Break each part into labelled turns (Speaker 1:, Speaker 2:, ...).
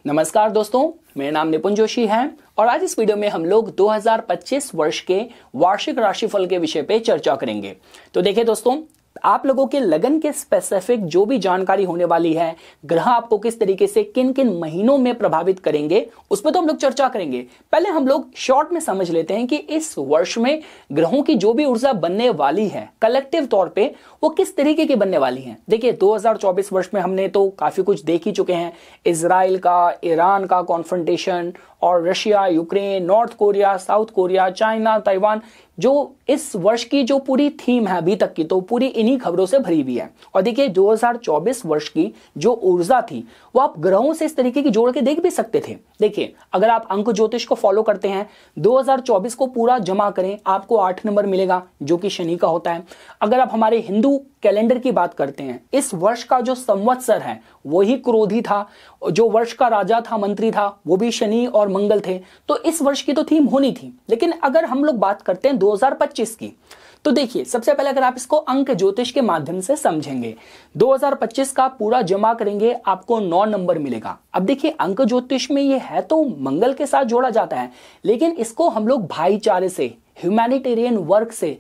Speaker 1: नमस्कार दोस्तों, मेरा नाम निपुन जोशी है और आज इस वीडियो में हम लोग 2025 वर्ष के वार्षिक राशिफल के विषय पे चर्चा करेंगे। तो देखिए दोस्तों, आप लोगों के लगन के स्पेसिफिक जो भी जानकारी होने वाली है, ग्रह आपको किस तरीके से किन किन महीनों में प्रभावित करेंगे, उस पर तो हम लोग चर्चा करेंगे। पहले हम लोग शॉर्ट में समझ लेते हैं कि इस वर्ष में ग्रहों की जो भी ऊर्जा बनने वाली है कलेक्टिव तौर पे वो किस तरीके की बनने वाली है। देखिए 2024 वर्ष में हमने तो काफी कुछ देख ही चुके हैं। इजराइल का, ईरान का कॉन्फ्रंटेशन और Russia, Ukraine, north Korea, south Korea, China, Taiwan, जो इस वर्ष की जो पूरी थीम है अभी तक की, तो पूरी इन्हीं खबरों से भरी हुई है। और देखिए 2024 वर्ष की जो ऊर्जा थी वो आप ग्रहों से इस तरीके की जोड़ के देख भी सकते थे। देखिए अगर आप अंक ज्योतिष को फॉलो करते हैं, 2024 को पूरा जमा करें, आपको 8 नंबर मिलेगा जो कि शनि का होता है। अगर आप हमारे हिंदू कैलेंडर की बात करते हैं, इस वर्ष का जो संवत्सर है वही क्रोधी था, जो वर्ष का राजा था, मंत्री था, वो भी शनि और मंगल थे। तो इस वर्ष की तो थीम होनी थी। लेकिन अगर हम लोग बात करते हैं 2025 की, तो देखिए सबसे पहले अगर आप इसको अंक ज्योतिष के माध्यम से समझेंगे, 2025 का पूरा जमा करेंगे, आपको 9 नंबर मिलेगा। अब देखिए अंक ज्योतिष में ये है तो मंगल के साथ जोड़ा जाता है, लेकिन इसको हम लोग भाईचारे से, ह्यूमैनिटेरियन वर्क से,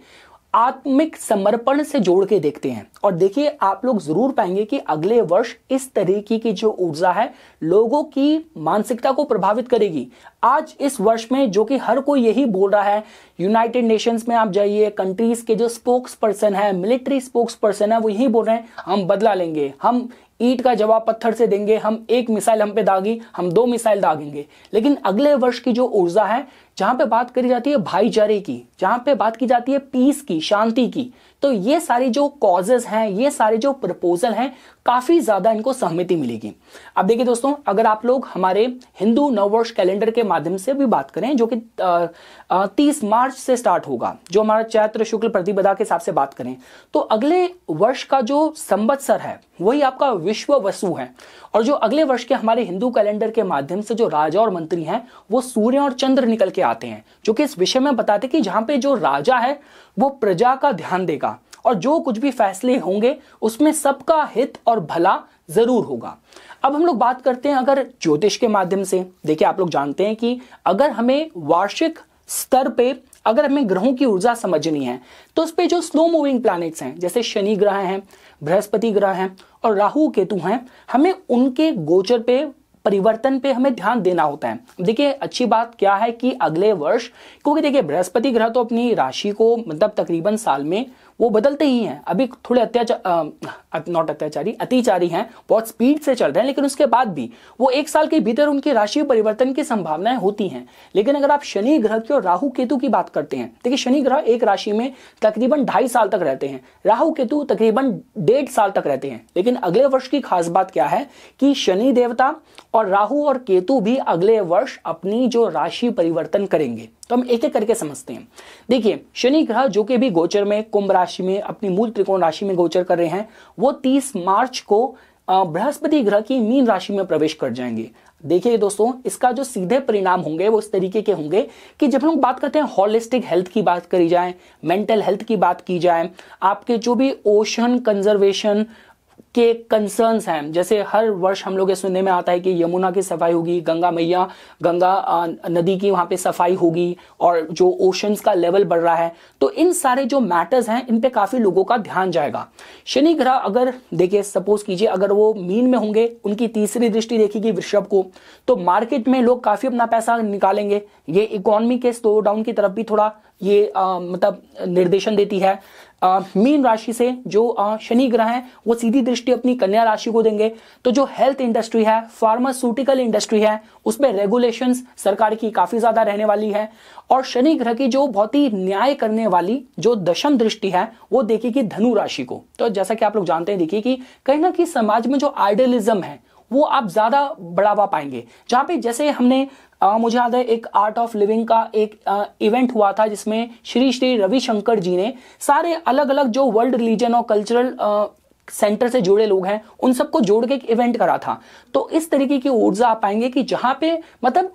Speaker 1: आत्मिक समर्पण से जोड़ के देखते हैं। और देखिए आप लोग जरूर पाएंगे कि अगले वर्ष इस तरीके की जो ऊर्जा है लोगों की मानसिकता को प्रभावित करेगी। आज इस वर्ष में जो कि हर कोई यही बोल रहा है, यूनाइटेड नेशंस में आप जाइए, कंट्रीज के जो स्पोक्स पर्सन है, मिलिट्री स्पोक्स पर्सन है, वो यही बोल रहे हैं हम बदला लेंगे, हम ईंट का जवाब पत्थर से देंगे, हम एक मिसाइल हम पे दागी, हम 2 मिसाइल दागेंगे। लेकिन अगले वर्ष की जो ऊर्जा है, जहां पे बात करी जाती है भाईचारे की, जहां पे बात की जाती है पीस की, शांति की, तो ये सारी जो कॉजेज हैं, ये सारे जो प्रपोजल हैं, काफी ज्यादा इनको सहमति मिलेगी। अब देखिए दोस्तों, अगर आप लोग हमारे हिंदू नववर्ष कैलेंडर के माध्यम से भी बात करें, जो कि 30 मार्च से स्टार्ट होगा, जो हमारा चैत्र शुक्ल प्रतिपदा के हिसाब से बात करें, तो अगले वर्ष का जो संवत्सर है वही आपका विश्व वसु है। और जो अगले वर्ष के हमारे हिंदू कैलेंडर के माध्यम से जो राजा और मंत्री हैं वो सूर्य और चंद्र निकल के आते हैं, जो कि इस विषय में बताते कि जहां पे जो राजा है वो प्रजा का ध्यान देगा और जो कुछ भी फैसले होंगे उसमें सबका हित और भला जरूर होगा। अब हम लोग बात करते हैं अगर ज्योतिष के माध्यम से। देखिए आप लोग जानते हैं कि अगर हमें वार्षिक स्तर पे अगर हमें ग्रहों की ऊर्जा समझनी है, तो उस पे जो स्लो मूविंग प्लैनेट्स हैं, जैसे शनि ग्रह हैं, बृहस्पति ग्रह हैं और राहु केतु हैं, हमें उनके गोचर पे, परिवर्तन पे हमें ध्यान देना होता है। देखिए अच्छी बात क्या है कि अगले वर्ष, क्योंकि देखिए बृहस्पति ग्रह तो अपनी राशि को मतलब तकरीबन साल में वो बदलते ही हैं। अभी थोड़े अतिचारी हैं, बहुत स्पीड से चल रहे हैं, लेकिन उसके बाद भी वो 1 साल के भीतर उनकी राशि परिवर्तन की संभावनाएं होती हैं। लेकिन अगर आप शनि ग्रह की और राहु केतु की बात करते हैं, देखिए शनि ग्रह एक राशि में तकरीबन 2.5 साल तक रहते हैं, राहु केतु तकरीबन 1.5 साल तक रहते हैं। लेकिन अगले वर्ष की खास बात क्या है कि शनि देवता और राहु और केतु भी अगले वर्ष अपनी जो राशि परिवर्तन करेंगे। तो हम एक एक करके समझते हैं। देखिए शनि ग्रह जो कि भी गोचर में कुंभ राशि में अपनी मूल त्रिकोण राशि में गोचर कर रहे हैं, वो 30 मार्च को बृहस्पति ग्रह की मीन राशि में प्रवेश कर जाएंगे। देखिए दोस्तों, इसका जो सीधे परिणाम होंगे वो इस तरीके के होंगे कि जब हम बात करते हैं होलिस्टिक हेल्थ की बात करी जाए, मेंटल हेल्थ की बात की जाए, आपके जो भी ओशन कंजर्वेशन के कंसर्न्स हैं, जैसे हर वर्ष हम लोग ये सुनने में आता है कि यमुना की सफाई होगी, गंगा नदी की वहां पे सफाई होगी और जो ओशंस का लेवल बढ़ रहा है, तो इन सारे जो मैटर्स हैं इन पे काफी लोगों का ध्यान जाएगा। शनि ग्रह अगर देखिए सपोज कीजिए अगर वो मीन में होंगे, उनकी तीसरी दृष्टि देखेगी वृषभ को, तो मार्केट में लोग काफी अपना पैसा निकालेंगे। ये इकोनॉमी के स्लो डाउन की तरफ भी थोड़ा ये मतलब निर्देशन देती है। मीन राशि से जो शनि ग्रह है वो सीधी दृष्टि अपनी कन्या राशि को देंगे, तो जो हेल्थ इंडस्ट्री है, फार्मास्यूटिकल इंडस्ट्री है, उसमें रेगुलेशंस सरकार की काफी ज्यादा रहने वाली है। और शनि ग्रह की जो बहुत ही न्याय करने वाली जो दशम दृष्टि है वो देखेगी धनु राशि को। तो जैसा कि आप लोग जानते हैं, देखिए कि कहीं ना कहीं समाज में जो आइडियलिज्म है वो आप ज्यादा बढ़ावा पाएंगे। जहां पे जैसे हमने मुझे याद है एक आर्ट ऑफ लिविंग का एक इवेंट हुआ था जिसमें श्री रविशंकर जी ने सारे अलग अलग जो वर्ल्ड रिलीजन और कल्चरल सेंटर से जुड़े लोग हैं उन सबको जोड़ के एक इवेंट करा था। तो इस तरीके की ऊर्जा आप पाएंगे कि जहां पे मतलब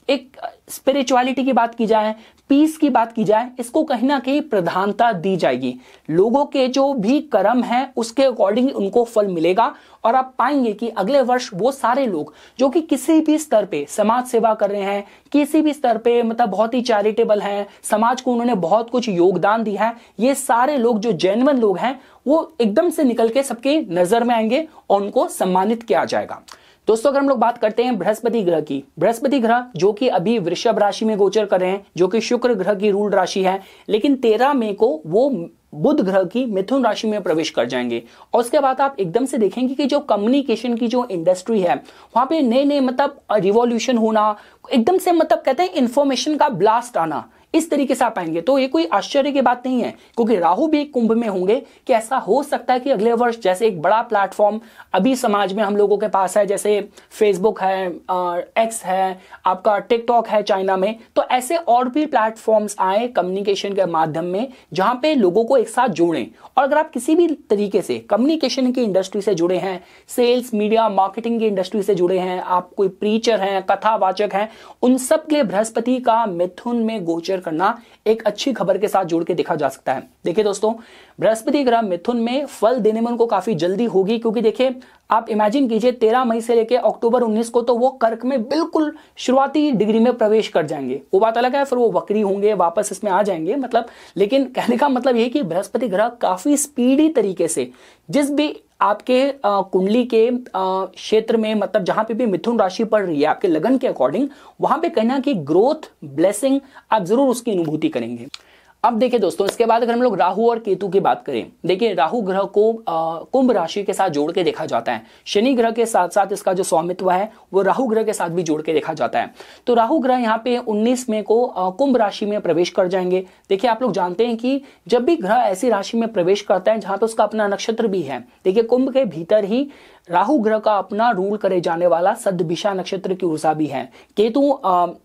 Speaker 1: एक स्पिरिचुअलिटी की बात की जाए, पीस की बात की जाए, इसको कहीं ना कहीं प्रधानता दी जाएगी। लोगों के जो भी कर्म है उसके अकॉर्डिंग उनको फल मिलेगा और आप पाएंगे कि अगले वर्ष वो सारे लोग जो कि किसी भी स्तर पे समाज सेवा कर रहे हैं, किसी भी स्तर पे मतलब बहुत ही चैरिटेबल हैं, समाज को उन्होंने बहुत कुछ योगदान दिया है, ये सारे लोग जो जेन्युइन लोग हैं वो एकदम से निकल के सबके नजर में आएंगे और उनको सम्मानित किया जाएगा। दोस्तों, अगर हम लोग बात करते हैं बृहस्पति ग्रह की, बृहस्पति ग्रह जो कि अभी वृषभ राशि में गोचर कर रहे हैं, जो कि शुक्र ग्रह की रूल राशि है, लेकिन 13 मई को वो बुध ग्रह की मिथुन राशि में प्रवेश कर जाएंगे। और उसके बाद आप एकदम से देखेंगे कि जो कम्युनिकेशन की जो इंडस्ट्री है वहां पे नए नए मतलब रिवॉल्यूशन होना, एकदम से मतलब कहते हैं इंफॉर्मेशन का ब्लास्ट आना, इस तरीके से आप पाएंगे। तो ये कोई आश्चर्य की बात नहीं है, क्योंकि राहु भी कुंभ में होंगे कि ऐसा हो सकता है कि अगले वर्ष जैसे एक बड़ा प्लेटफॉर्म अभी समाज में हम लोगों के पास है, जैसे फेसबुक है, एक्स है, आपका टिकटॉक है चाइना में, तो ऐसे और भी प्लेटफॉर्म्स आए कम्युनिकेशन के माध्यम में जहां पे लोगों को एक साथ जोड़ें। और अगर आप किसी भी तरीके से कम्युनिकेशन की इंडस्ट्री से जुड़े हैं, सेल्स, मीडिया, मार्केटिंग की इंडस्ट्री से जुड़े हैं, आप कोई प्रीचर हैं, कथावाचक हैं, उन सब के लिए बृहस्पति का मिथुन में गोचर करना एक अच्छी खबर के साथ जोड़ के देखा जा सकता है। देखिए दोस्तों, बृहस्पति ग्रह मिथुन में फल देने में उनको काफी जल्दी होगी, क्योंकि देखिए आप इमेजिन कीजिए 13 मई से लेकर अक्टूबर 19 को तो वो कर्क में बिल्कुल शुरुआती डिग्री में प्रवेश कर जाएंगे। वो बात अलग है, फिर वो वक्री होंगे, वापस इसमें आ जाएंगे मतलब, लेकिन कहने का मतलब ये कि बृहस्पति ग्रह काफी स्पीडी तरीके से जिस भी आपके कुंडली के क्षेत्र में मतलब जहां पे भी मिथुन राशि पड़ रही है आपके लगन के अकॉर्डिंग, वहां पे कहना कि ग्रोथ, ब्लेसिंग आप जरूर उसकी अनुभूति करेंगे। अब देखिए दोस्तों, इसके बाद अगर हम लोग राहु और केतु की बात करें, देखिए राहु ग्रह को कुंभ राशि के साथ जोड़ के देखा जाता है। शनि ग्रह के साथ साथ इसका जो स्वामित्व है वो राहु ग्रह के साथ भी जोड़ के देखा जाता है। तो राहु ग्रह यहाँ पे 19 मई को कुंभ राशि में प्रवेश कर जाएंगे। देखिए आप लोग जानते हैं कि जब भी ग्रह ऐसी राशि में प्रवेश करता है जहां पे उसका अपना नक्षत्र भी है, देखिए कुंभ के भीतर ही राहु ग्रह का अपना रूल करे जाने वाला सदभिषा नक्षत्र की ऊर्जा भी है। केतु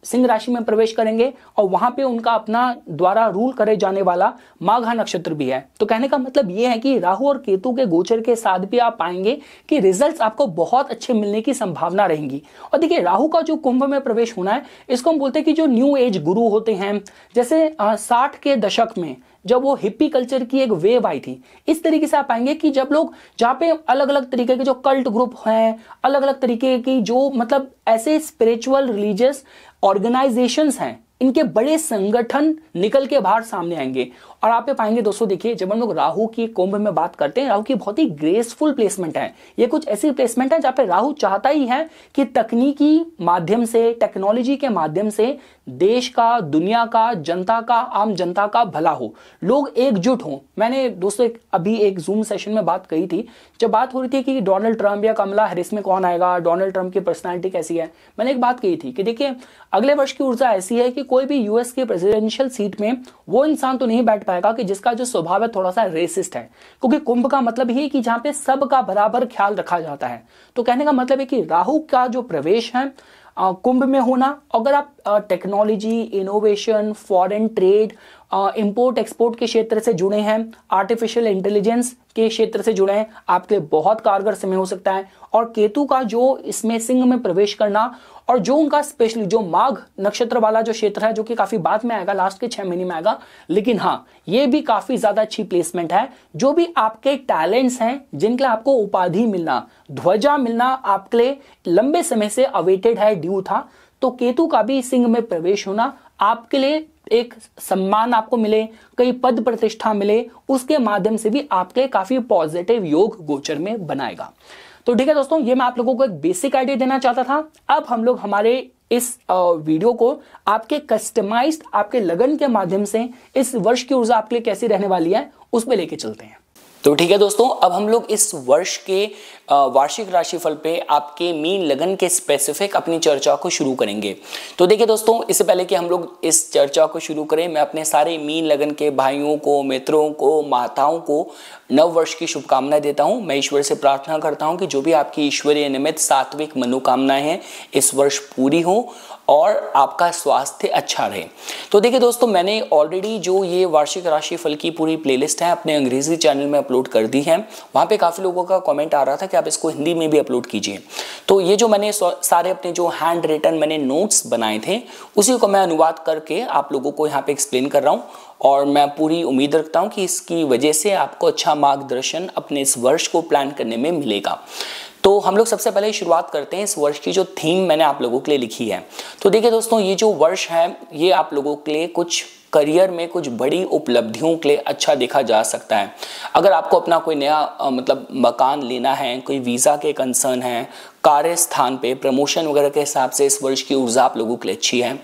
Speaker 1: सिंह राशि में प्रवेश करेंगे और वहां पे उनका अपना द्वारा रूल करे जाने वाला माघा नक्षत्र भी है। तो कहने का मतलब ये है कि राहु और केतु के गोचर के साथ भी आप पाएंगे कि रिजल्ट्स आपको बहुत अच्छे मिलने की संभावना रहेंगी। और देखिए राहु का जो कुंभ में प्रवेश होना है, इसको हम बोलते हैं कि जो न्यू एज गुरु होते हैं, जैसे 60 के दशक में जब वो हिप्पी कल्चर की एक वेव आई थी, इस तरीके से आप पाएंगे कि जब लोग जहां पे अलग अलग तरीके के जो कल्ट ग्रुप हैं, अलग अलग तरीके की जो मतलब ऐसे स्पिरिचुअल रिलीजियस ऑर्गेनाइजेशंस हैं, इनके बड़े संगठन निकल के बाहर सामने आएंगे। और आप पे पाएंगे दोस्तों, देखिए जब हम लोग राहु की कुंभ में बात करते हैं, राहु की बहुत ही ग्रेसफुल प्लेसमेंट है। ये कुछ ऐसी प्लेसमेंट है जहां पे राहु चाहता ही है कि तकनीकी माध्यम से, टेक्नोलॉजी के माध्यम से देश का, दुनिया का, जनता का, आम जनता का भला हो, लोग एकजुट हों। मैंने दोस्तों अभी एक जूम सेशन में बात कही थी, जब बात हो रही थी कि डोनाल्ड ट्रंप या कमला हैरिस में कौन आएगा, डोनाल्ड ट्रंप की पर्सनालिटी कैसी है, मैंने एक बात कही थी कि देखिए अगले वर्ष की ऊर्जा ऐसी है कि कोई भी यूएस के प्रेसिडेंशियल सीट में वो इंसान तो नहीं बैठ पाएगा कि जिसका जो स्वभाव है थोड़ा सा रेसिस्ट है, क्योंकि कुंभ का मतलब ही कि जहां पे सबका बराबर ख्याल रखा जाता है। तो कहने का मतलब है कि राहु का जो प्रवेश है कुंभ में होना, अगर आप technology, innovation, foreign trade, import export के क्षेत्र से जुड़े हैं, आर्टिफिशियल इंटेलिजेंस के क्षेत्र से जुड़े हैं, आपके लिए बहुत कारगर समय हो सकता है। और केतु का जो इसमें सिंह में प्रवेश करना और जो उनका स्पेशली जो माघ नक्षत्र वाला जो क्षेत्र है, जो कि काफी बाद में आएगा, लास्ट के 6 महीने में आएगा, लेकिन हाँ ये भी काफी ज्यादा अच्छी प्लेसमेंट है। जो भी आपके टैलेंट्स हैं, जिनके लिए आपको उपाधि मिलना, ध्वजा मिलना आपके लिए लंबे समय से अवेटेड है, ड्यू था, तो केतु का भी सिंह में प्रवेश होना आपके लिए एक सम्मान आपको मिले, कई पद प्रतिष्ठा मिले, उसके माध्यम से भी आपके लिए काफी पॉजिटिव योग गोचर में बनाएगा। तो ठीक है दोस्तों, ये मैं आप लोगों को एक बेसिक आइडिया देना चाहता था। अब हम लोग हमारे इस वीडियो को आपके कस्टमाइज्ड, आपके लगन के माध्यम से इस वर्ष की ऊर्जा आपके लिए कैसी रहने वाली है उसमें लेके चलते हैं। तो ठीक है दोस्तों, अब हम लोग इस वर्ष के वार्षिक राशिफल पे आपके मीन लगन के स्पेसिफिक अपनी चर्चा को शुरू करेंगे। तो देखिए दोस्तों, इससे पहले कि हम लोग इस चर्चा को शुरू करें, मैं अपने सारे मीन लगन के भाइयों को, मित्रों को, माताओं को नव वर्ष की शुभकामनाएं देता हूं। मैं ईश्वर से प्रार्थना करता हूं कि जो भी आपकी ईश्वरीय निमित्त सात्विक मनोकामनाएं हैं इस वर्ष पूरी हो और आपका स्वास्थ्य अच्छा रहे। तो देखिए दोस्तों, मैंने ऑलरेडी जो ये वार्षिक राशिफल की पूरी प्लेलिस्ट है अपने अंग्रेजी चैनल में अपलोड अपलोड कर दी है। वहाँ पे काफ़ी लोगों का कमेंट आ रहा था कि आप इसको हिंदी में भी अपलोड कीजिए। तो ये जो मैंने सारे अपने जो हैंड रिटन मैंने नोट्स बनाए थे उसी को मैं अनुवाद करके आप लोगों को यहाँ पे एक्सप्लेन कर रहा हूँ, और मैं पूरी उम्मीद रखता हूँ कि इसकी वजह से आपको अच्छा मार्गदर्शन अपने इस वर्ष को प्लान करने में मिलेगा। तो हम लोग सबसे पहले शुरुआत करते हैं इस वर्ष की जो थीम मैंने आप लोगों के लिए लिखी है। तो देखिए दोस्तों, ये जो वर्ष है ये आप लोगों के लिए कुछ करियर में कुछ बड़ी उपलब्धियों के लिए अच्छा देखा जा सकता है। अगर आपको अपना कोई नया मतलब मकान लेना है, कोई वीज़ा के कंसर्न है, कार्य स्थान पे प्रमोशन वगैरह के हिसाब से इस वर्ष की ऊर्जा आप लोगों के लिए अच्छी है।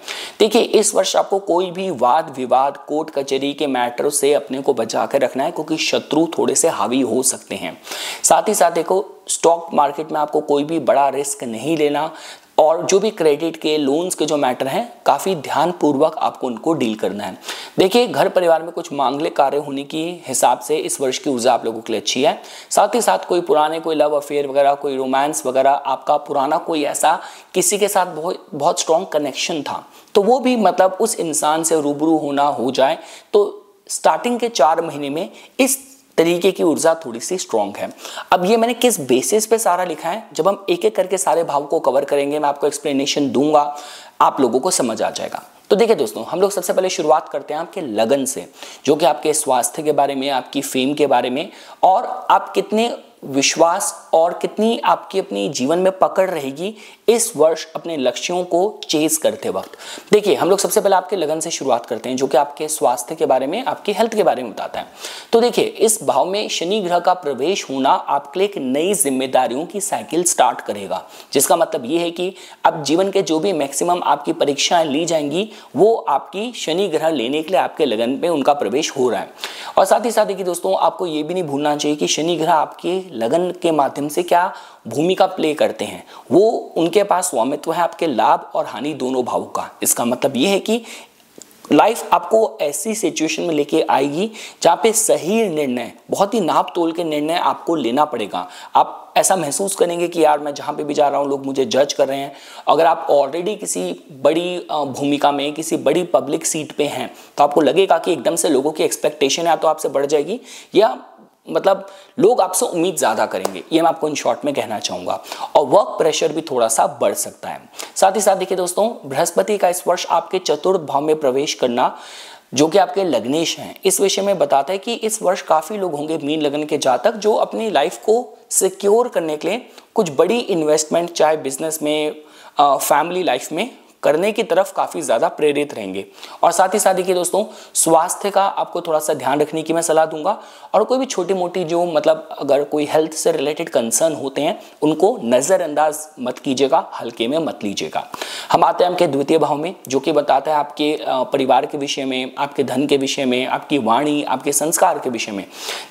Speaker 1: देखिए, इस वर्ष आपको कोई भी वाद विवाद कोर्ट कचहरी के मैटर से अपने को बचा कर रखना है, क्योंकि शत्रु थोड़े से हावी हो सकते हैं। साथ ही साथ देखो, स्टॉक मार्केट में आपको कोई भी बड़ा रिस्क नहीं लेना, और जो भी क्रेडिट के लोन्स के जो मैटर हैं काफ़ी ध्यानपूर्वक आपको उनको डील करना है। देखिए, घर परिवार में कुछ मांगलिक कार्य होने की हिसाब से इस वर्ष की ऊर्जा आप लोगों के लिए अच्छी है। साथ ही साथ कोई पुराने कोई लव अफेयर वगैरह, कोई रोमांस वगैरह, आपका पुराना कोई ऐसा किसी के साथ बहुत स्ट्रॉन्ग कनेक्शन था, तो वो भी मतलब उस इंसान से रूबरू होना हो जाए। तो स्टार्टिंग के 4 महीने में इस तरीके की ऊर्जा थोड़ी सी स्ट्रॉन्ग है। अब ये मैंने किस बेसिस पे सारा लिखा है, जब हम एक एक करके सारे भाव को कवर करेंगे, मैं आपको एक्सप्लेनेशन दूंगा, आप लोगों को समझ आ जाएगा। तो देखिए दोस्तों, हम लोग सबसे पहले शुरुआत करते हैं आपके लगन से, जो कि आपके स्वास्थ्य के बारे में, आपकी फेम के बारे में, और आप कितने विश्वास और कितनी आपकी अपनी जीवन में पकड़ रहेगी इस वर्ष अपने लक्ष्यों को चेज करते वक्त। देखिए, हम लोग सबसे पहले आपके लगन से शुरुआत करते हैं, जो कि आपके स्वास्थ्य के बारे में, आपकी हेल्थ के बारे में बताता है। तो देखिए, इस भाव में शनि ग्रह का प्रवेश होना आपके लिए एक नई जिम्मेदारियों की साइकिल स्टार्ट करेगा, जिसका मतलब ये है कि अब जीवन के जो भी मैक्सिमम आपकी परीक्षाएं ली जाएंगी वो आपकी शनि ग्रह लेने के लिए आपके लगन में उनका प्रवेश हो रहा है। और साथ ही साथ देखिए दोस्तों, आपको ये भी नहीं भूलना चाहिए कि शनि ग्रह आपके लगन के माध्यम से क्या भूमिका प्ले करते हैं। वो उनके पास स्वामित्व है आपके लाभ और हानि दोनों भावों का। इसका मतलब ये है कि लाइफ आपको ऐसी सिचुएशन में लेके आएगी जहाँ पे सही निर्णय, बहुत ही नाप तोल के निर्णय आपको लेना पड़ेगा। आप ऐसा महसूस करेंगे कि यार, मैं जहाँ पे भी जा रहा हूँ लोग मुझे जज कर रहे हैं। अगर आप ऑलरेडी किसी बड़ी भूमिका में, किसी बड़ी पब्लिक सीट पे हैं, तो आपको लगेगा कि एकदम से लोगों की एक्सपेक्टेशन है तो आपसे बढ़ जाएगी, या मतलब लोग आपसे उम्मीद ज़्यादा करेंगे। ये मैं आपको इन शॉर्ट में कहना चाहूँगा। और वर्क प्रेशर भी थोड़ा सा बढ़ सकता है। साथ ही साथ देखिए दोस्तों, बृहस्पति का इस वर्ष आपके चतुर्थ भाव में प्रवेश करना, जो कि आपके लग्नेश हैं, इस विषय में बताता है कि इस वर्ष काफ़ी लोग होंगे मीन लगन के जातक जो अपनी लाइफ को सिक्योर करने के लिए कुछ बड़ी इन्वेस्टमेंट, चाहे बिजनेस में, फैमिली लाइफ में करने की तरफ काफ़ी ज़्यादा प्रेरित रहेंगे। और साथ ही साथ देखिए दोस्तों, स्वास्थ्य का आपको थोड़ा सा ध्यान रखने की मैं सलाह दूंगा, और कोई भी छोटी मोटी जो मतलब अगर कोई हेल्थ से रिलेटेड कंसर्न होते हैं उनको नज़रअंदाज मत कीजिएगा, हल्के में मत लीजिएगा। हम आते हैं आपके द्वितीय भाव में, जो कि बताता है आपके परिवार के विषय में, आपके धन के विषय में, आपकी वाणी, आपके संस्कार के विषय में।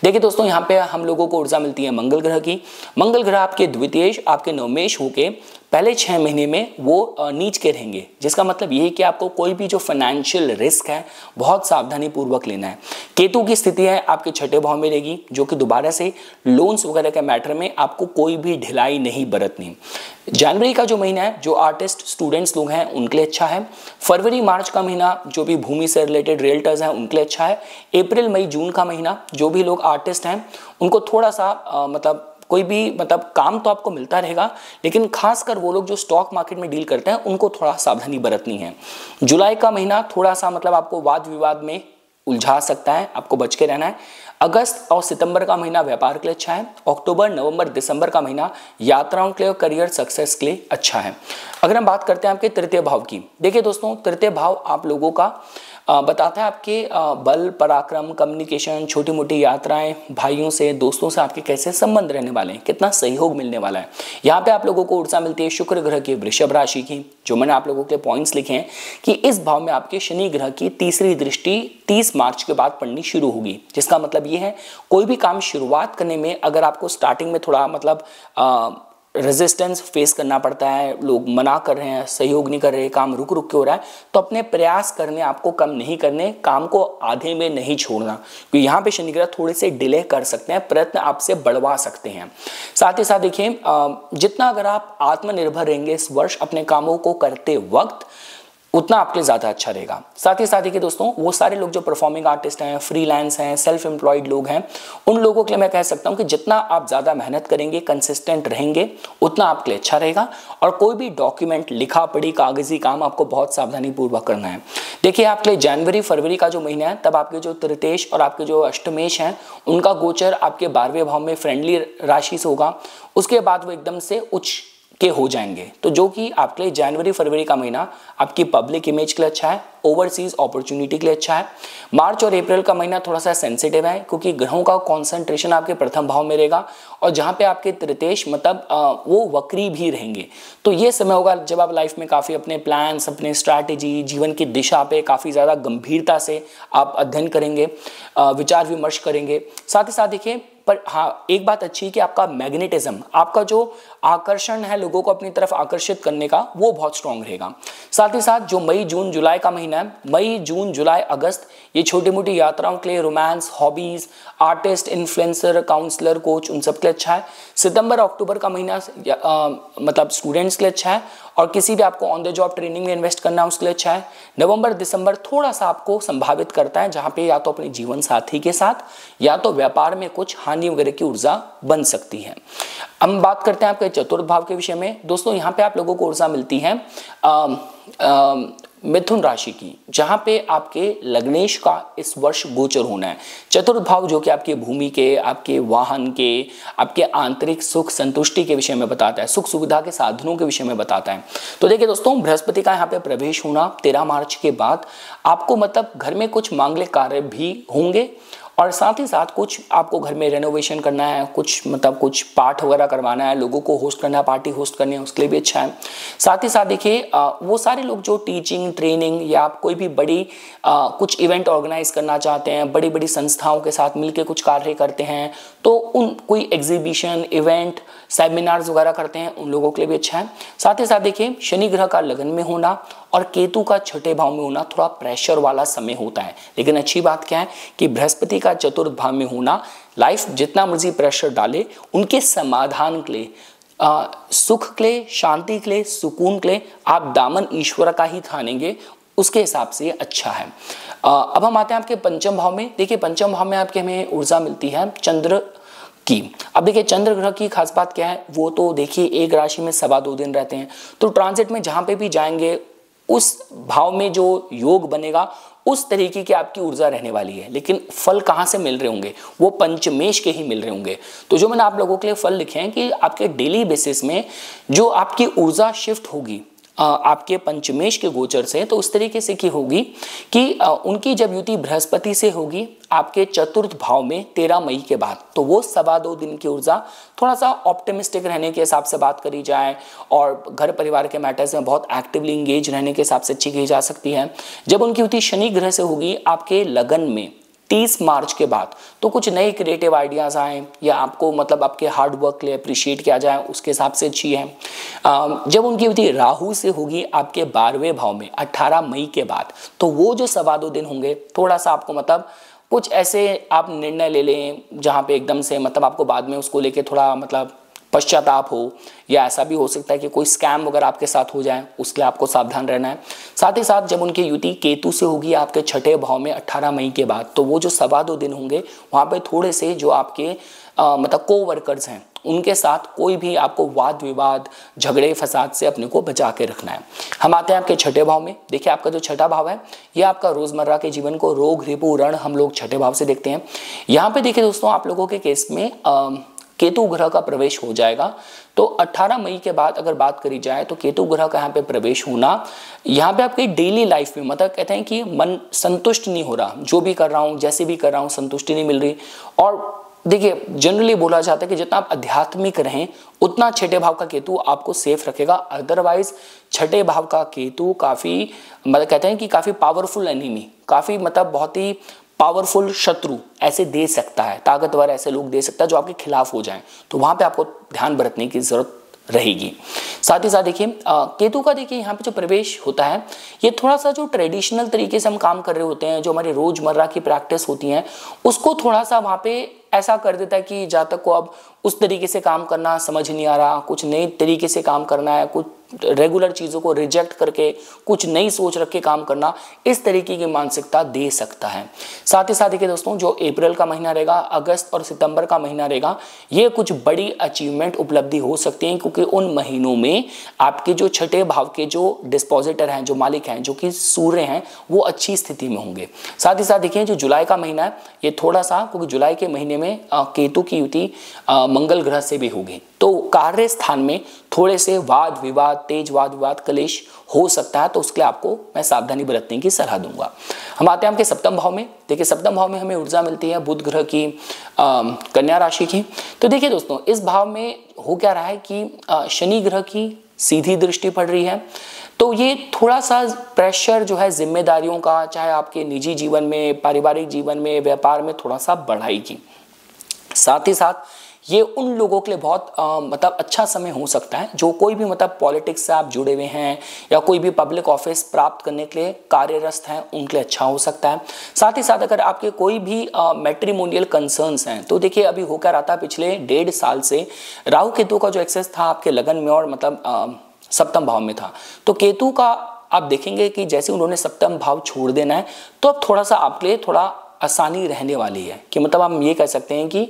Speaker 1: देखिए दोस्तों, यहाँ पे हम लोगों को ऊर्जा मिलती है मंगल ग्रह की। मंगल ग्रह आपके द्वितीय, आपके नवमेश होके पहले 6 महीने में वो नीच के रहेंगे, जिसका मतलब ये है कि आपको कोई भी जो फाइनेंशियल रिस्क है बहुत सावधानी पूर्वक लेना है। केतु की स्थिति है आपके 6ठे भाव में रहेगी, जो कि दोबारा से लोन्स वगैरह के मैटर में आपको कोई भी ढिलाई नहीं बरतनी। जनवरी का जो महीना है, जो आर्टिस्ट स्टूडेंट्स लोग हैं उनके लिए अच्छा है। फरवरी मार्च का महीना जो भी भूमि से रिलेटेड रियल्टर्स हैं उनके लिए अच्छा है। अप्रैल मई जून का महीना जो भी लोग आर्टिस्ट हैं उनको थोड़ा सा मतलब कोई भी मतलब काम तो आपको मिलता रहेगा, लेकिन खासकर वो लोग जो स्टॉक मार्केट में डील करते हैं उनको थोड़ा सावधानी बरतनी है। जुलाई का महीना थोड़ा सा मतलब आपको वाद विवाद में उलझा सकता है, आपको बच के रहना है। अगस्त और सितंबर का महीना व्यापार के लिए अच्छा है। अक्टूबर, नवंबर, दिसंबर का महीना यात्राओं के लिए और करियर सक्सेस के लिए अच्छा है। अगर हम बात करते हैं आपके तृतीय भाव की, देखिए दोस्तों, तृतीय भाव आप लोगों का बताता है आपके बल, पराक्रम, कम्युनिकेशन, छोटी मोटी यात्राएं, भाइयों से, दोस्तों से आपके कैसे संबंध रहने वाले हैं, कितना सहयोग मिलने वाला है। यहाँ पे आप लोगों को ऊर्जा मिलती है शुक्र ग्रह की वृषभ राशि की, जो मैंने आप लोगों के पॉइंट्स लिखे हैं कि इस भाव में आपके शनि ग्रह की तीसरी दृष्टि 30 मार्च के बाद पड़नी शुरू होगी। जिसका मतलब ये है, कोई भी काम शुरुआत करने में अगर आपको स्टार्टिंग में थोड़ा मतलब रेजिस्टेंस फेस करना पड़ता है, लोग मना कर रहे हैं, सहयोग नहीं कर रहे, काम रुक रुक के हो रहा है, तो अपने प्रयास करने आपको कम नहीं करने, काम को आधे में नहीं छोड़ना, क्योंकि यहाँ पे शनि ग्रह थोड़े से डिले कर सकते हैं, प्रयत्न आपसे बढ़वा सकते हैं। साथ ही साथ देखिए, जितना अगर आप आत्मनिर्भर रहेंगे इस वर्ष अपने कामों को करते वक्त, उतना आपके लिए ज़्यादा अच्छा रहेगा। साथ ही साथ देखिए दोस्तों, वो सारे लोग जो परफॉर्मिंग आर्टिस्ट हैं, फ्रीलांस हैं, सेल्फ एम्प्लॉयड लोग हैं, उन लोगों के लिए मैं कह सकता हूं कि जितना आप ज़्यादा मेहनत करेंगे, कंसिस्टेंट रहेंगे, उतना आपके लिए अच्छा रहेगा। और कोई भी डॉक्यूमेंट, लिखा पढ़ी कागजी काम आपको बहुत सावधानी पूर्वक करना है। देखिए आपके लिए जनवरी फरवरी का जो महीना है, तब आपके जो तृतीयेश और आपके जो अष्टमेश हैं, उनका गोचर आपके 12वें भाव में फ्रेंडली राशि से होगा। उसके बाद वो एकदम से उच्च के हो जाएंगे, तो जो कि आपके लिए जनवरी फरवरी का महीना आपकी पब्लिक इमेज के लिए अच्छा है, ओवरसीज अपॉर्चुनिटी के लिए अच्छा है। मार्च और अप्रैल का महीना थोड़ा सा सेंसिटिव है, क्योंकि ग्रहों का कॉन्सेंट्रेशन आपके प्रथम भाव में रहेगा, और जहां पे आपके तृतीयेश मतलब वो वक्री भी रहेंगे। तो ये समय होगा जब आप लाइफ में काफ़ी अपने प्लान्स, अपने स्ट्रैटेजी, जीवन की दिशा पे काफ़ी ज़्यादा गंभीरता से आप अध्ययन करेंगे, विचार विमर्श करेंगे। साथ ही साथ देखिए, पर हाँ, एक बात अच्छी है कि आपका मैग्नेटिज्म, आपका जो आकर्षण है लोगों को अपनी तरफ आकर्षित करने का, वो बहुत स्ट्रांग रहेगा। साथ ही साथ जो मई जून जुलाई का महीना है, मई जून जुलाई अगस्त, ये छोटी मोटी यात्राओं के लिए, romance, hobbies, artist, influencer, counsellor, coach, उन सब के लिए अच्छा है। सितंबर अक्टूबर का महीना मतलब स्टूडेंट्स के लिए अच्छा है, और किसी भी आपको ऑन द जॉब ट्रेनिंग में इन्वेस्ट करना है उसके लिए अच्छा है। नवंबर दिसंबर थोड़ा सा आपको संभावित करता है, जहां पे या तो अपने जीवन साथी के साथ या तो व्यापार में कुछ हानि वगैरह की ऊर्जा बन सकती है। हम बात करते हैं आपके चतुर्थ भाव के विषय में। दोस्तों यहाँ पे आप लोगों को ऊर्जा मिलती है मिथुन राशि की, जहां पे आपके लग्नेश का इस वर्ष गोचर होना है। चतुर्थ भाव जो कि आपके भूमि के, आपके वाहन के, आपके आंतरिक सुख संतुष्टि के विषय में बताता है, सुख सुविधा के साधनों के विषय में बताता है। तो देखिए दोस्तों, बृहस्पति का यहाँ पे प्रवेश होना 13 मार्च के बाद आपको मतलब घर में कुछ मांगलिक कार्य भी होंगे, और साथ ही साथ कुछ आपको घर में रेनोवेशन करना है, कुछ मतलब कुछ पाठ वगैरह करवाना है, लोगों को होस्ट करना है, पार्टी होस्ट करनी है, उसके लिए भी अच्छा है। साथ ही साथ देखिए वो सारे लोग जो टीचिंग, ट्रेनिंग या आप कोई भी बड़ी कुछ इवेंट ऑर्गेनाइज करना चाहते हैं, बड़ी बड़ी संस्थाओं के साथ मिलकर कुछ कार्य करते हैं, तो उन कोई एग्जीबिशन, इवेंट, सेमिनार्स वगैरह करते हैं, उन लोगों के लिए भी अच्छा है। साथ ही साथ देखिए, शनि ग्रह का लगन में होना और केतु का छठे भाव में होना थोड़ा प्रेशर वाला समय होता है, लेकिन अच्छी बात क्या है कि बृहस्पति का चतुर्थ भाव में होना लाइफ जितना मर्जी प्रेशर डाले, उनके समाधान के लिए, सुख के लिए, शांति के लिए, सुकून के लिए आप दामन ईश्वर का ही थानेंगे, उसके हिसाब से ये अच्छा है। अब हम आते हैं आपके पंचम भाव में। देखिए पंचम भाव में आपके हमें ऊर्जा मिलती है चंद्र की। अब देखिए चंद्र ग्रह की खास बात क्या है, वो तो देखिए एक राशि में 2.25 दिन रहते हैं, तो ट्रांजिट में जहां पे भी जाएंगे उस भाव में जो योग बनेगा उस तरीके की आपकी ऊर्जा रहने वाली है। लेकिन फल कहाँ से मिल रहे होंगे, वो पंचमेश के ही मिल रहे होंगे। तो जो मैंने आप लोगों के लिए फल लिखे हैं कि आपके डेली बेसिस में जो आपकी ऊर्जा शिफ्ट होगी आपके पंचमेश के गोचर से, तो उस तरीके से की होगी कि उनकी जब युति बृहस्पति से होगी आपके चतुर्थ भाव में 13 मई के बाद, तो वो 2.25 दिन की ऊर्जा थोड़ा सा ऑप्टिमिस्टिक रहने के हिसाब से बात करी जाए और घर परिवार के मैटर्स में बहुत एक्टिवली इंगेज रहने के हिसाब से अच्छी की जा सकती है। जब उनकी युति शनि ग्रह से होगी आपके लगन में 30 मार्च के बाद, तो कुछ नए क्रिएटिव आइडियाज आए या आपको मतलब आपके हार्ड वर्क के लिए अप्रिशिएट किया जाए, उसके हिसाब से अच्छी है। जब उनकी युति राहु से होगी आपके 12वें भाव में 18 मई के बाद, तो वो जो 2.25 दिन होंगे थोड़ा सा आपको मतलब कुछ ऐसे आप निर्णय ले लें जहाँ पे एकदम से मतलब आपको बाद में उसको लेके थोड़ा मतलब पश्चाताप हो, या ऐसा भी हो सकता है कि कोई स्कैम वगैरह आपके साथ हो जाए, उसके लिए आपको सावधान रहना है। साथ ही साथ जब उनकी युति केतु से होगी आपके छठे भाव में 18 मई के बाद, तो वो जो 2.25 दिन होंगे वहाँ पे थोड़े से जो आपके मतलब कोवर्कर्स हैं उनके साथ कोई भी आपको वाद विवाद, झगड़े फसाद से अपने को बचा के रखना है। हम आते हैं आपके छठे भाव में। देखिए आपका जो छठा भाव है ये आपका रोजमर्रा के जीवन को रोग रिपु रण हम लोग छठे भाव से देखते हैं। यहाँ पे देखिए दोस्तों आप लोगों के केस में केतु ग्रह का प्रवेश हो जाएगा, तो 18 मई के बाद अगर बात करी जाए तो केतु ग्रह का यहाँ पे प्रवेश होना यहाँ पे आपकी डेली लाइफ में मतलब कहते हैं कि मन संतुष्ट नहीं हो रहा, जो भी कर रहा हूँ जैसे भी कर रहा हूँ संतुष्टि नहीं मिल रही। और देखिए जनरली बोला जाता है कि जितना आप आध्यात्मिक रहें उतना छठे भाव का केतु आपको सेफ रखेगा, अदरवाइज छठे भाव का केतु काफी मतलब कहते हैं कि काफी पावरफुल एनिमी, काफी मतलब बहुत ही पावरफुल शत्रु ऐसे दे सकता है, ताकतवर ऐसे लोग दे सकता है जो आपके खिलाफ हो जाएं, तो वहां पे आपको ध्यान बरतने की जरूरत रहेगी। साथ ही साथ देखिए केतु का देखिए यहाँ पे जो प्रवेश होता है ये थोड़ा सा जो ट्रेडिशनल तरीके से हम काम कर रहे होते हैं, जो हमारे रोजमर्रा की प्रैक्टिस होती हैं उसको थोड़ा सा वहाँ पे ऐसा कर देता है कि जातक को अब उस तरीके से काम करना समझ नहीं आ रहा, कुछ नए तरीके से काम करना है, कुछ रेगुलर चीज़ों को रिजेक्ट करके कुछ नई सोच रख के काम करना, इस तरीके की मानसिकता दे सकता है। साथ ही साथ देखिए दोस्तों, जो अप्रैल का महीना रहेगा, अगस्त और सितंबर का महीना रहेगा, ये कुछ बड़ी अचीवमेंट उपलब्धि हो सकती है, क्योंकि उन महीनों में आपके जो छठे भाव के जो डिस्पोजिटर हैं, जो मालिक हैं, जो कि सूर्य हैं, वो अच्छी स्थिति में होंगे। साथ ही साथ देखिए जो जुलाई का महीना है, ये थोड़ा सा, क्योंकि जुलाई के महीने में केतु की युति मंगल ग्रह से भी होगी, तो कार्य स्थान में थोड़े से वाद विवाद, तेज वाद विवाद, कलेश हो सकता है, तो उसके लिए आपको मैं सावधानी बरतने की सलाह दूंगा। हम आते हैं आपके सप्तम भाव में। देखिए सप्तम भाव में हमें ऊर्जा मिलती है बुध ग्रह की, कन्या राशि की। तो देखिए दोस्तों, इस भाव में हो क्या रहा है कि शनि ग्रह की सीधी दृष्टि पड़ रही है, तो ये थोड़ा सा प्रेशर जो है जिम्मेदारियों का, चाहे आपके निजी जीवन में, पारिवारिक जीवन में, व्यापार में, थोड़ा सा बढ़ाएगी। साथ ही साथ ये उन लोगों के लिए बहुत मतलब अच्छा समय हो सकता है, जो कोई भी मतलब पॉलिटिक्स से आप जुड़े हुए हैं या कोई भी पब्लिक ऑफिस प्राप्त करने के लिए कार्यरत हैं, उनके लिए अच्छा हो सकता है। साथ ही साथ अगर आपके कोई भी मैट्रिमोनियल कंसर्न्स हैं, तो देखिए अभी होकर आता, पिछले 1.5 साल से राहु केतु का जो एक्सेस था आपके लगन में और मतलब सप्तम भाव में था, तो केतु का आप देखेंगे कि जैसे उन्होंने सप्तम भाव छोड़ देना है, तो अब थोड़ा सा आपके लिए थोड़ा आसानी रहने वाली है, कि मतलब हम ये कह सकते हैं कि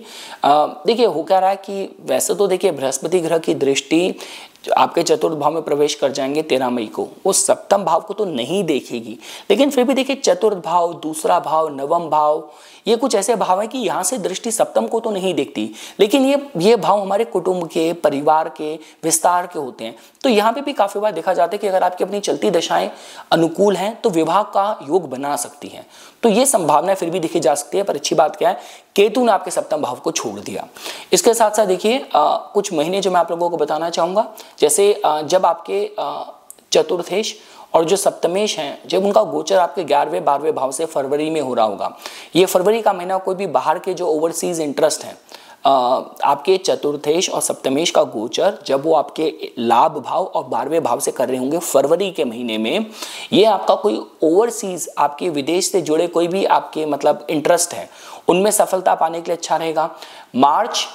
Speaker 1: देखिए हो क्या रहा है कि वैसे तो देखिए बृहस्पति ग्रह की दृष्टि आपके चतुर्थ भाव में प्रवेश कर जाएंगे 13 मई को, वो सप्तम भाव को तो नहीं देखेगी, लेकिन फिर भी देखिए चतुर्थ भाव, दूसरा भाव, नवम भाव, ये कुछ ऐसे भाव हैं कि यहाँ से दृष्टि सप्तम को तो नहीं देखती, लेकिन ये भाव हमारे कुटुंब के, परिवार के, विस्तार के होते हैं। तो यहाँ पे भी काफी बार देखा जाता है कि अगर आपकी अपनी चलती दशाएं अनुकूल हैं, तो विवाह का योग बना सकती हैं। तो ये संभावना फिर भी देखी जा सकती है, पर अच्छी बात क्या है, केतु ने आपके सप्तम भाव को छोड़ दिया। इसके साथ साथ देखिए कुछ महीने जो मैं आप लोगों को बताना चाहूंगा, जैसे जब आपके चतुर्थेश और जो सप्तमेश हैं, जब उनका गोचर आपके 11वें 12वें भाव से फरवरी में हो रहा होगा, ये फरवरी का महीना कोई भी बाहर के जो ओवरसीज इंटरेस्ट हैं, आपके चतुर्थेश और सप्तमेश का गोचर जब वो आपके लाभ भाव और 12वें भाव से कर रहे होंगे फरवरी के महीने में, ये आपका कोई ओवरसीज आपके विदेश से जुड़े कोई भी आपके मतलब इंटरेस्ट है, उनमें सफलता पाने के लिए अच्छा रहेगा। मार्च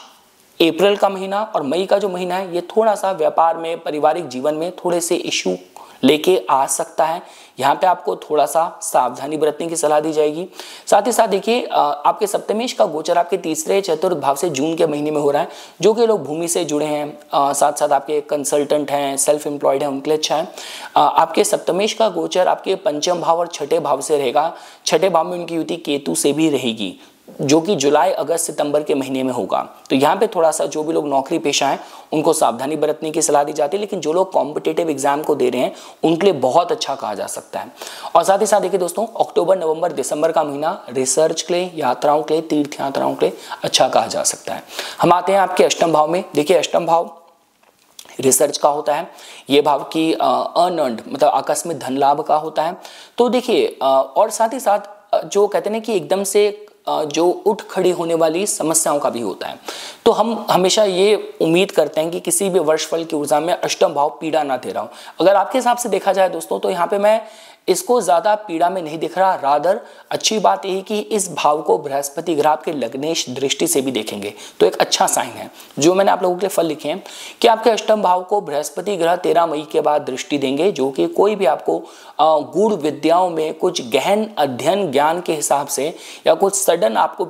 Speaker 1: अप्रैल का महीना और मई का जो महीना है, ये थोड़ा सा व्यापार में, पारिवारिक जीवन में थोड़े से इशू लेके आ सकता है, यहाँ पे आपको थोड़ा सा सावधानी बरतने की सलाह दी जाएगी। साथ ही साथ देखिए आपके सप्तमेश का गोचर आपके तीसरे चतुर्थ भाव से जून के महीने में हो रहा है, जो कि लोग भूमि से जुड़े हैं, साथ साथ आपके कंसल्टेंट हैं, सेल्फ एम्प्लॉयड हैं, उनके लिए अच्छा है। आपके सप्तमेश का गोचर आपके पंचम भाव और छठे भाव से रहेगा, छठे भाव में उनकी युति केतु से भी रहेगी, जो कि जुलाई अगस्त सितंबर के महीने में होगा। तो यहाँ पे थोड़ा सा जो भी लोग नौकरी पेशा हैं उनको सावधानी बरतने की सलाह दी जाती है, लेकिन जो लोग कॉम्पिटिटिव एग्जाम को दे रहे हैं उनके लिए बहुत अच्छा कहा जा सकता है। और साथ ही साथ देखिए दोस्तों, अक्टूबर नवंबर दिसंबर का महीना रिसर्च के लिए, यात्राओं के लिए, तीर्थ यात्राओं के लिए अच्छा कहा जा सकता है। हम आते हैं आपके अष्टम भाव में। देखिए अष्टम भाव रिसर्च का होता है, ये भाव की अनअर्न्ड मतलब आकस्मिक धन लाभ का होता है। तो देखिए और साथ ही साथ जो कहते हैं कि एकदम से जो उठ खड़ी होने वाली समस्याओं का भी होता है। तो हम हमेशा ये उम्मीद करते हैं कि किसी भी वर्षफल की ऊर्जा में अष्टम भाव पीड़ा ना दे रहा हो। अगर आपके हिसाब से देखा जाए दोस्तों, तो यहाँ पे मैं इसको ज्यादा पीड़ा में नहीं दिख रहा, रादर अच्छी बात यही कि इस भाव को बृहस्पति ग्रह के लग्नेश दृष्टि से भी देखेंगे तो एक अच्छा साइन है। जो मैंने आप लोगों के लिए फल लिखे हैं कि आपके अष्टम भाव को बृहस्पति ग्रह 13 मई के बाद दृष्टि देंगे, जो कि कोई भी आपको गूढ़ विद्याओं में कुछ गहन अध्ययन ज्ञान के हिसाब से या कुछ सडन आपको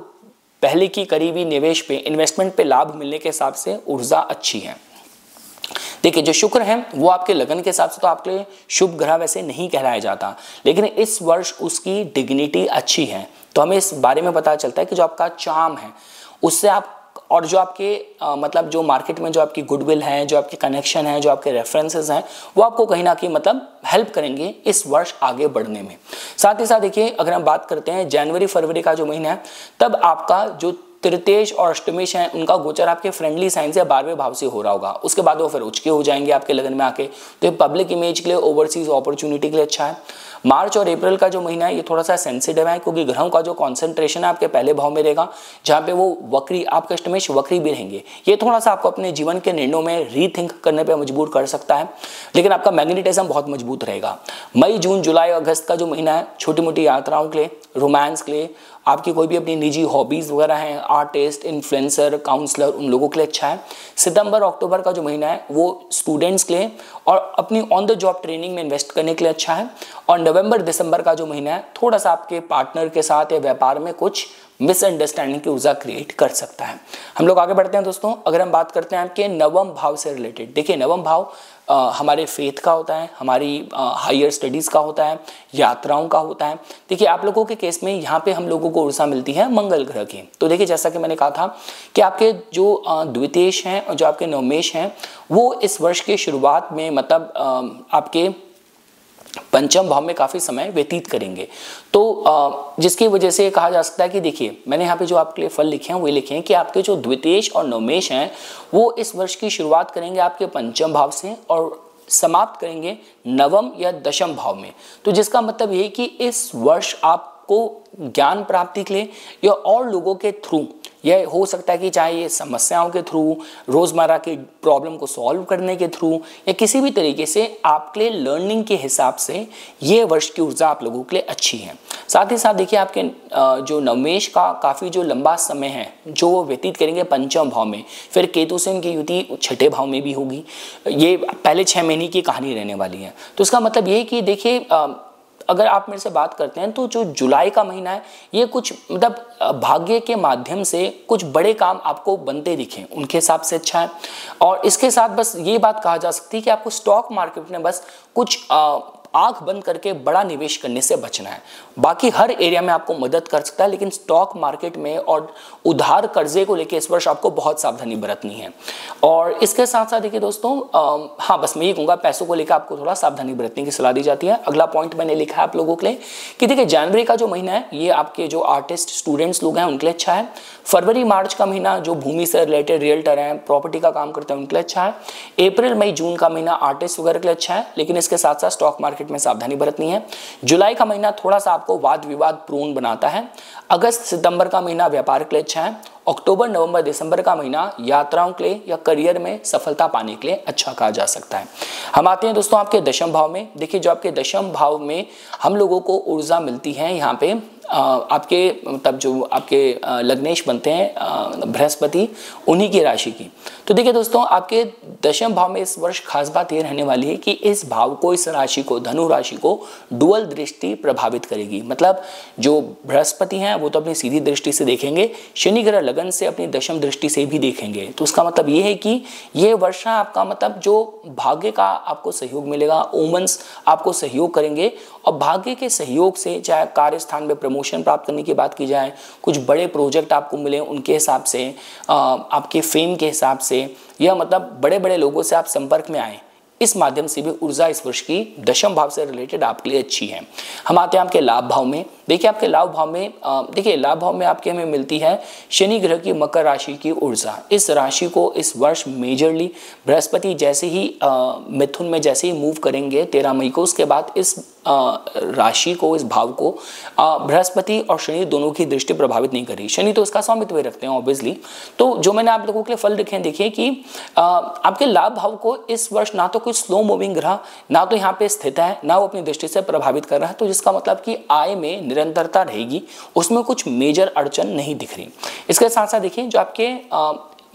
Speaker 1: पहले की करीबी निवेश पे, इन्वेस्टमेंट पे लाभ मिलने के हिसाब से ऊर्जा अच्छी है। देखिए जो शुक्र है वो आपके लगन के हिसाब से तो आपके लिए शुभ ग्रह वैसे नहीं कहलाया जाता, लेकिन इस वर्ष उसकी डिग्निटी अच्छी है। तो हमें इस बारे में पता चलता है कि जो आपका चार्म है उससे आप, और जो आपके मतलब जो मार्केट में जो आपकी गुडविल है, जो आपके कनेक्शन है, जो आपके रेफरेंसेस हैं, वो आपको कहीं ना कहीं मतलब हेल्प करेंगे इस वर्ष आगे बढ़ने में। साथ ही साथ देखिए अगर हम बात करते हैं जनवरी फरवरी का जो महीना है, तब आपका जो तृतीयेश और अष्टमेश हैं उनका गोचर आपके फ्रेंडली साइन से 12वें भाव से हो रहा होगा। उसके बाद वो फिर उचके हो जाएंगे आपके लगन में आके, तो ये पब्लिक इमेज के लिए, ओवरसीज अपॉर्चुनिटी के लिए अच्छा है। मार्च और अप्रैल का जो महीना है ये थोड़ा सा सेंसिटिव है, क्योंकि ग्रहों का जो कॉन्सेंट्रेशन है आपके पहले भाव में रहेगा, जहाँ पे वो वक्री, आपके अष्टमेश वक्री भी रहेंगे। ये थोड़ा सा आपको अपने जीवन के निर्णयों में रीथिंक करने पर मजबूर कर सकता है, लेकिन आपका मैग्नेटिज्म बहुत मजबूत रहेगा। मई, जून, जुलाई और अगस्त का जो महीना है छोटी मोटी यात्राओं के लिए, रोमांस के लिए, आपकी कोई भी अपनी निजी हॉबीज़ वगैरह हैं, आर्टिस्ट, इन्फ्लुएंसर, काउंसलर, उन लोगों के लिए अच्छा है। सितंबर अक्टूबर का जो महीना है वो स्टूडेंट्स के लिए और अपनी ऑन द जॉब ट्रेनिंग में इन्वेस्ट करने के लिए अच्छा है। और नवंबर दिसंबर का जो महीना है थोड़ा सा आपके पार्टनर के साथ या व्यापार में कुछ मिसअंडरस्टैंडिंग की ऊर्जा क्रिएट कर सकता है। हम लोग आगे बढ़ते हैं दोस्तों। अगर हम बात करते हैं आपके नवम भाव से रिलेटेड, देखिए नवम भाव हमारे फेथ का होता है, हमारी हायर स्टडीज़ का होता है, यात्राओं का होता है। देखिए आप लोगों के केस में यहाँ पे हम लोगों को ऊर्जा मिलती है मंगल ग्रह की। तो देखिए जैसा कि मैंने कहा था कि आपके जो द्वितेश हैं और जो आपके नवमेश हैं वो इस वर्ष के शुरुआत में मतलब आपके पंचम भाव में काफ़ी समय व्यतीत करेंगे। तो जिसकी वजह से कहा जा सकता है कि देखिए मैंने यहाँ पे जो आपके लिए फल लिखे हैं वो लिखे हैं कि आपके जो द्वितेश और नवमेश हैं वो इस वर्ष की शुरुआत करेंगे आपके पंचम भाव से और समाप्त करेंगे नवम या दशम भाव में। तो जिसका मतलब ये है कि इस वर्ष आपको ज्ञान प्राप्ति के लिए या और लोगों के थ्रू, यह हो सकता है कि चाहे ये समस्याओं के थ्रू, रोज़मर्रा की प्रॉब्लम को सॉल्व करने के थ्रू या किसी भी तरीके से आपके लिए लर्निंग के हिसाब से ये वर्ष की ऊर्जा आप लोगों के लिए अच्छी है। साथ ही साथ देखिए आपके जो नवमेश का काफ़ी जो लंबा समय है जो वो व्यतीत करेंगे पंचम भाव में, फिर केतु से उनकी युति छठे भाव में भी होगी। ये पहले 6 महीने की कहानी रहने वाली है। तो इसका मतलब ये कि देखिए अगर आप मेरे से बात करते हैं तो जो जुलाई का महीना है ये कुछ मतलब भाग्य के माध्यम से कुछ बड़े काम आपको बनते दिखें उनके हिसाब से अच्छा है। और इसके साथ बस ये बात कहा जा सकती है कि आपको स्टॉक मार्केट में बस कुछ आंख बंद करके बड़ा निवेश करने से बचना है। बाकी हर एरिया में आपको मदद कर सकता है, लेकिन स्टॉक मार्केट में और उधार कर्जे को लेकर इस वर्ष आपको बहुत सावधानी बरतनी है। और इसके साथ साथ देखिए दोस्तों हाँ बस मैं ये कहूँगा पैसों को लेकर आपको थोड़ा सावधानी बरतने की सलाह दी जाती है। अगला पॉइंट मैंने लिखा है आप लोगों के लिए कि देखिए जनवरी का जो महीना है ये आपके जो आर्टिस्ट स्टूडेंट्स लोग हैं उनके लिए अच्छा है। फरवरी मार्च का महीना जो भूमि से रिलेटेड रियल्टर हैं, प्रॉपर्टी का काम करते हैं उनके लिए अच्छा है। अप्रैल मई जून का महीना आर्टिस्ट वगैरह के लिए अच्छा है, लेकिन इसके साथ साथ स्टॉक मार्केट में सावधानी बरतनी है। जुलाई का महीना थोड़ा सा आपको वाद विवाद प्रोन बनाता है। अगस्त सितंबर का महीना व्यापार के लिए अच्छा है। अक्टूबर नवंबर दिसंबर का महीना यात्राओं के लिए या करियर में सफलता पाने के लिए अच्छा कहा जा सकता है। हम आते हैं दोस्तों आपके दशम भाव में। देखिए जो आपके दशम भाव में हम लोगों को ऊर्जा मिलती है यहाँ पे आपके मतलब जो आपके लग्नेश बनते हैं बृहस्पति, उन्हीं की राशि की। तो देखिए दोस्तों आपके दशम भाव में इस वर्ष खास बात ये रहने वाली है कि इस भाव को, इस राशि को, धनु राशि को डुअल दृष्टि प्रभावित करेगी। मतलब जो बृहस्पति हैं वो तो अपनी सीधी दृष्टि से देखेंगे, शनि ग्रह लगन से अपनी दशम दृष्टि से भी देखेंगे। तो उसका मतलब ये है कि ये वर्ष आपका मतलब जो भाग्य का आपको सहयोग मिलेगा, ओमन्स आपको सहयोग करेंगे और भाग्य के सहयोग से चाहे कार्य स्थान में प्रमोशन प्राप्त करने की बात की जाए, कुछ बड़े प्रोजेक्ट आपको मिले उनके हिसाब से, आपके फेम के हिसाब से, या मतलब बड़े बड़े लोगों से आप संपर्क में आए, इस माध्यम से भी ऊर्जा इस वर्ष की दशम भाव से रिलेटेड आपके लिए अच्छी है। हम आते हैं आपके लाभ भाव में। देखिए आपके लाभ भाव में देखिए लाभ भाव में आपके हमें मिलती है शनि ग्रह की मकर राशि की ऊर्जा। इस राशि को इस वर्ष मेजरली बृहस्पति जैसे ही मिथुन में जैसे ही मूव करेंगे 13 मई को, उसके बाद इस राशि को, इस भाव को बृहस्पति और शनि दोनों की दृष्टि प्रभावित नहीं करी। शनि तो इसका स्वामित्व रखते हैं ऑब्वियसली। तो जो मैंने आप लोगों के लिए फल लिखे हैं, देखिए कि आपके लाभ भाव को इस वर्ष ना तो कोई स्लो मूविंग ग्रह ना तो यहाँ पे स्थित है, ना वो अपनी दृष्टि से प्रभावित कर रहा है। तो जिसका मतलब कि आय में निरंतरता रहेगी, उसमें कुछ मेजर अड़चन नहीं दिख रही। इसके साथ साथ देखिए जो आपके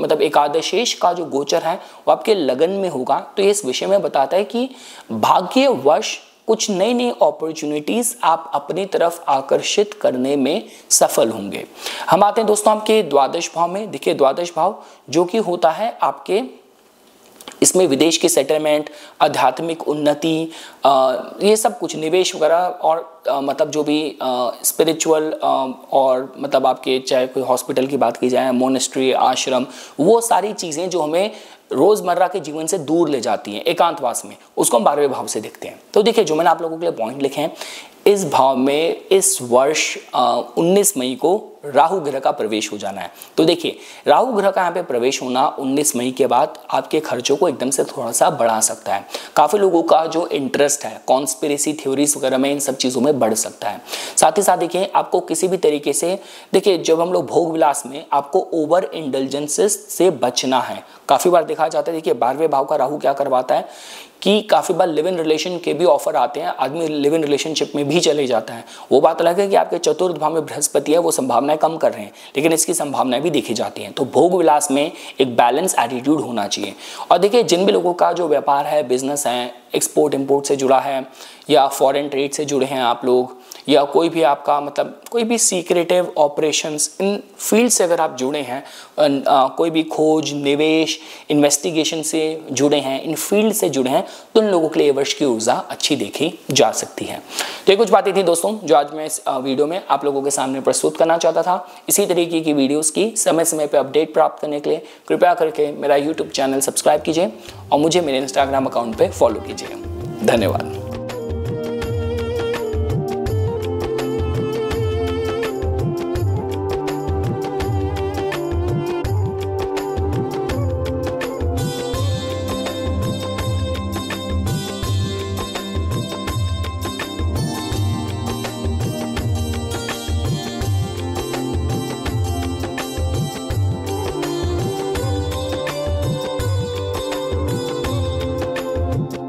Speaker 1: मतलब एकादशेश का जो गोचर है वो आपके लगन में होगा। तो ये इस विषय में बताता है कि भाग्यवश कुछ नई नई अपॉर्चुनिटीज आप अपनी तरफ आकर्षित करने में सफल होंगे। हम आते हैं दोस्तों आपके द्वादश भाव में। देखिए द्वादश भाव जो कि होता है आपके, इसमें विदेश की सेटलमेंट, आध्यात्मिक उन्नति, ये सब कुछ निवेश वगैरह और मतलब जो भी स्पिरिचुअल और मतलब आपके चाहे कोई हॉस्पिटल की बात की जाए, मोनेस्ट्री, आश्रम, वो सारी चीज़ें जो हमें रोजमर्रा के जीवन से दूर ले जाती हैं, एकांतवास में, उसको हम 12वें भाव से देखते हैं। तो देखिए जो मैंने आप लोगों के लिए पॉइंट लिखे हैं, इस भाव में इस वर्ष 19 मई को राहु ग्रह का प्रवेश हो जाना है। तो देखिए राहु ग्रह का यहाँ पे प्रवेश होना 19 मई के बाद आपके खर्चों को एकदम से थोड़ा सा बढ़ा सकता है। काफ़ी लोगों का जो इंटरेस्ट है कॉन्स्पिरेसी थ्योरीज वगैरह में, इन सब चीज़ों में बढ़ सकता है। साथ ही साथ देखिए आपको किसी भी तरीके से, देखिए जब हम लोग भोग विलास में, आपको ओवर इंडल्जेंसेस से बचना है। काफ़ी बार देखा जाता है, देखिए 12वें भाव का राहु क्या करवाता है कि काफ़ी बार लिव इन रिलेशन के भी ऑफर आते हैं, आदमी लिव इन रिलेशनशिप में भी चले जाता है। वो बात अलग है कि आपके चतुर्थ भाव में बृहस्पति है, वो संभावनाएं कम कर रहे हैं, लेकिन इसकी संभावनाएं भी देखी जाती हैं। तो भोग विलास में एक बैलेंस एटीट्यूड होना चाहिए। और देखिए जिन भी लोगों का जो व्यापार है, बिजनेस है, एक्सपोर्ट इंपोर्ट से जुड़ा है या फॉरेन ट्रेड से जुड़े हैं आप लोग, या कोई भी आपका मतलब कोई भी सीक्रेटिव ऑपरेशंस, इन फील्ड से अगर आप जुड़े हैं, कोई भी खोज, निवेश, इन्वेस्टिगेशन से जुड़े हैं, इन फील्ड से जुड़े हैं, तो उन लोगों के लिए वर्ष की ऊर्जा अच्छी देखी जा सकती है। तो ये कुछ बातें थी दोस्तों जो आज मैं इस वीडियो में आप लोगों के सामने प्रस्तुत करना चाहता था। इसी तरीके की वीडियोस की समय समय पर अपडेट प्राप्त करने के लिए कृपया करके मेरा यूट्यूब चैनल सब्सक्राइब कीजिए और मुझे मेरे इंस्टाग्राम अकाउंट पर फॉलो कीजिए। धन्यवाद।